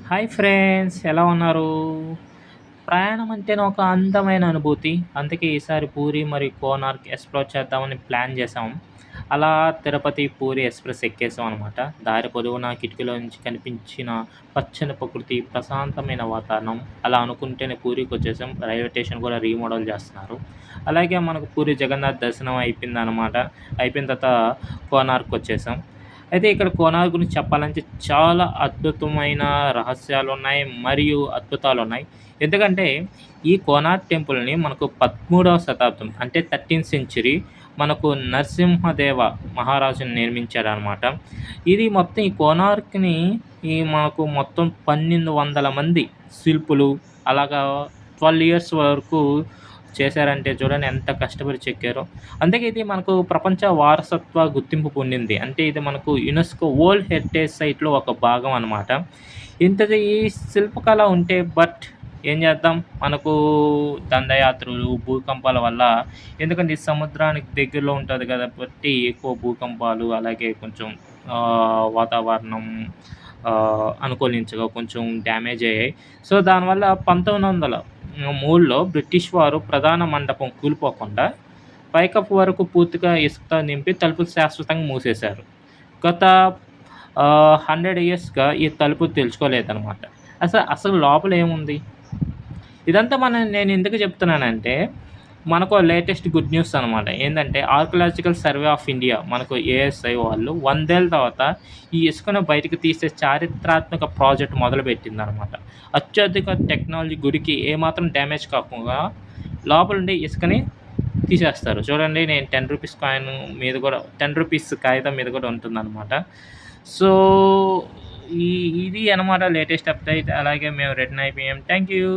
Hi friends, ఎలా ఉన్నారు? ప్రయాణం అంటేనే ఒక అందమైన అనుభూతి. అందుకే ఈసారి పూరి మరియు కోనార్క్ ఎక్స్‌ప్లోర్ చేద్దామని ప్లాన్ చేసాం. అలా తిరుపతి, పూరి ఎక్స్‌ప్రెస్ ఎక్కేసాం అనమాట. దారి పొడవునా కిటికీలో నుంచి కనిపించిన పచ్చని ప్రకృతి, ప్రశాంతమైన వాతావరణం. అలా అనుకుంటేనే పూరీకొచ్చేసాం. రైల్వే స్టేషన్ కూడా రీమోడల్ చేస్తున్నారు. అలాగే మనకు పూరి జగన్నాథ్ దర్శనం అయిపోయిందనమాట. అయిపోయిన తర్వాత కోనార్క్‌కొచ్చేసాం. అయితే ఇక్కడ కోనార్క్ గురించి చెప్పాలంటే చాలా అద్భుతమైన రహస్యాలున్నాయి మరియు అద్భుతాలున్నాయి. ఎందుకంటే ఈ కోనార్క్ టెంపుల్‌ని మనకు 13వ శతాబ్దం అంటే 13థ్ సెంచరీ మనకు నరసింహదేవ మహారాజుని నిర్మించాడనమాట. ఇది మొత్తం ఈ కోనార్క్‌ని మనకు మొత్తం 1200 మంది శిల్పులు అలాగా 12 ఇయర్స్ వరకు చేశారంటే చూడండి ఎంత కష్టపడి చెక్కారో. అందుకే ఇది మనకు ప్రపంచ వారసత్వ గుర్తింపు పొందింది. అంటే ఇది మనకు యునెస్కో వరల్డ్ హెరిటేజ్ సైట్‌లో ఒక భాగం అనమాట. ఇంతది శిల్పకళ ఉంటే ఏం చేద్దాం మనకు దండయాత్రలు, భూకంపాల వల్ల ఎందుకంటే ఇది సముద్రానికి దగ్గరలో ఉంటది కాబట్టి ఎక్కువ భూకంపాలు అలాగే కొంచెం వాతావరణం అనుకూలించక కొంచెం డ్యామేజ్ అయ్యాయి. సో, దానివల్ల 1903లో బ్రిటిష్ వారు ప్రధాన మండపం కూలిపోకుండా పైకప్పు వరకు పూర్తిగా ఇసుకతో నింపి తలుపులు శాశ్వతంగా మూసేశారు. గత 100 ఇయర్స్‌గా ఈ తలుపు తెరుచుకోలేదనమాట. అసలు లోపల ఏముంది? ఇదంతా నేను ఎందుకు చెప్తున్నానంటే, మనకు లేటెస్ట్ గుడ్ న్యూస్ అనమాట. ఏందంటే ఆర్కియలాజికల్ సర్వే ఆఫ్ ఇండియా మనకు ఏఎస్ఐ వాళ్ళు 100 ఏళ్ల తర్వాత ఈ ఇసుకను బయటకు తీసే చారిత్రాత్మక ప్రాజెక్ట్ మొదలుపెట్టిందనమాట. అత్యధిక టెక్నాలజీ గుడికి ఏమాత్రం డ్యామేజ్ కాకుండా లోపలుండే ఇసుకని తీసేస్తారు. చూడండి నేను రూ. 10 కాయిన్ మీద కూడా రూ. 10 కాగితం మీద కూడా ఉంటుందనమాట. సో, ఈ ఇది అనమాట లేటెస్ట్ అప్డేట్. అలాగే మేము రిటర్న్ అయిపోయాం. Thank you.